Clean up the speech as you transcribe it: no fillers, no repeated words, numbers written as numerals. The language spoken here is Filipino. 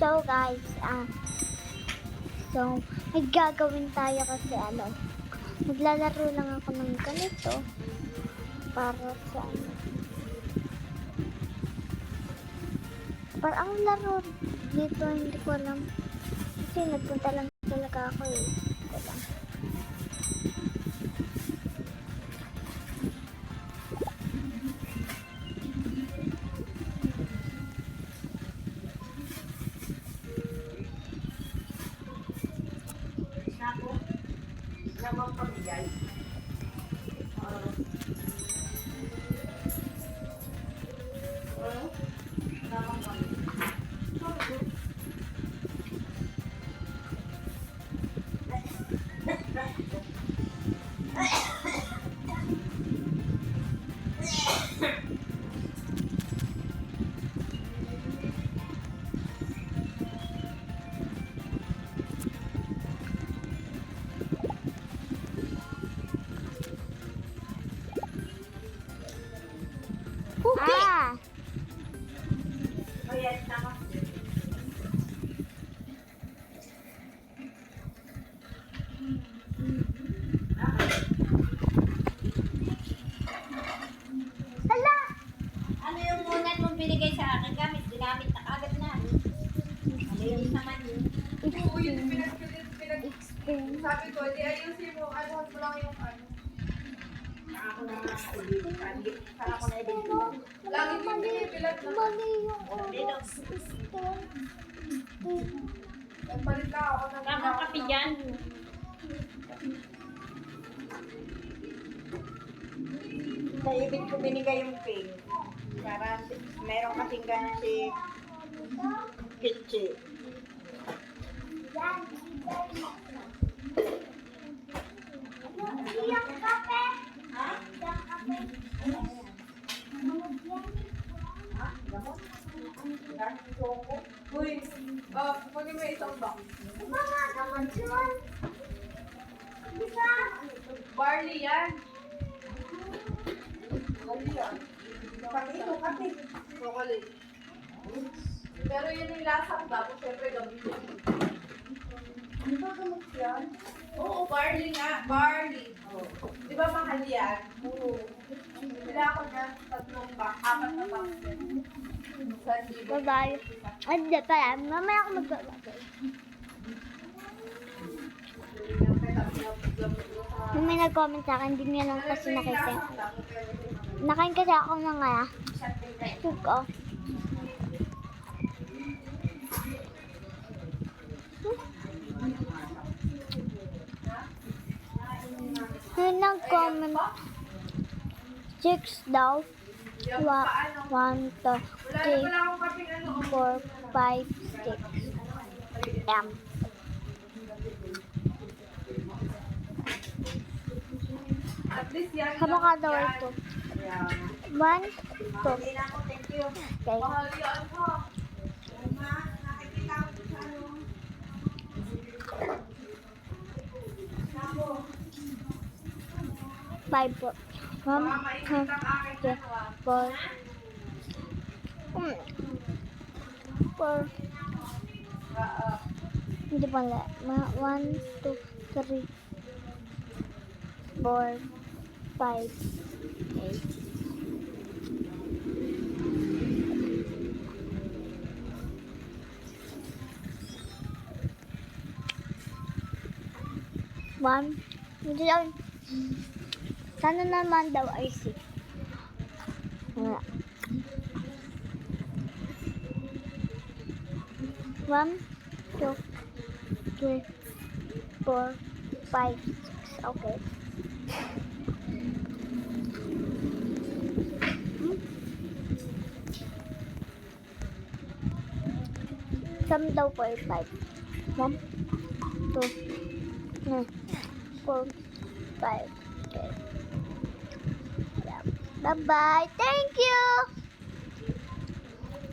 So guys, may gagawin tayo kasi maglalaro lang ako ng ganito para sa para ang laro dito hindi ko alam kasi nagpunta lang talaga ako Ito lang. Namang pamigay. Namang pamigay. Oh yes, tama. Hala! Ano yung munat mong binigay sa akin? Ginamit na agad na. Ano yung naman yun? Oo, yun sabi ko, di ayusin mo, ano mo lang yung ano. Ako na nga, para ko na ibigay. Lagi yung pinipilat na. Mali yung Dito. Nagpalit na ako ng Kakang kape dyan. Sa ibig ko binigay yung pink. Para meron kasing gano'n si Kitchi. Yung kape. Ha? Yung kape. Ha? Gamot? Dark choco? Uy, kunin mo isang box. Diba nga naman yun? Diba? Barley yan. Barley yan. Pati ito, pati. Chocolate. Pero yun yung lasang tapos syempre gamitin. Ano ba gamot yan? Oo, barley nga. Barley. Di ba mahal yan? Oo. Bila ako na 3 box, 4 na box yan. Sa libo. Bye-bye. Ay, hindi pala. Mamaya ako maglalagay. Yung may nag-comment sa akin, hindi niya lang kasi nakita. Nakain kasi ako ng soup ko. Yung nag-comment 6 daw. 1, 2, 3, 4, 5, 6. Damn. At least yan. Kamukha daw ito. 1, 2. Hindi na ako, thank you. Okay. Mahal yan ha. Nakikita ko sa ano. Sabo. 5 po. 1, 2, 3, 4. 4. Hindi pala. 1, 2, 3, 4, 5, 8. Hindi daw. Sana naman daw ay 6. Wala. 1, 2, 3, 4, 5, 6. Okay. Saan daw po ay 5? 1, 2, 4, 5. Okay. Bye-bye. Thank you!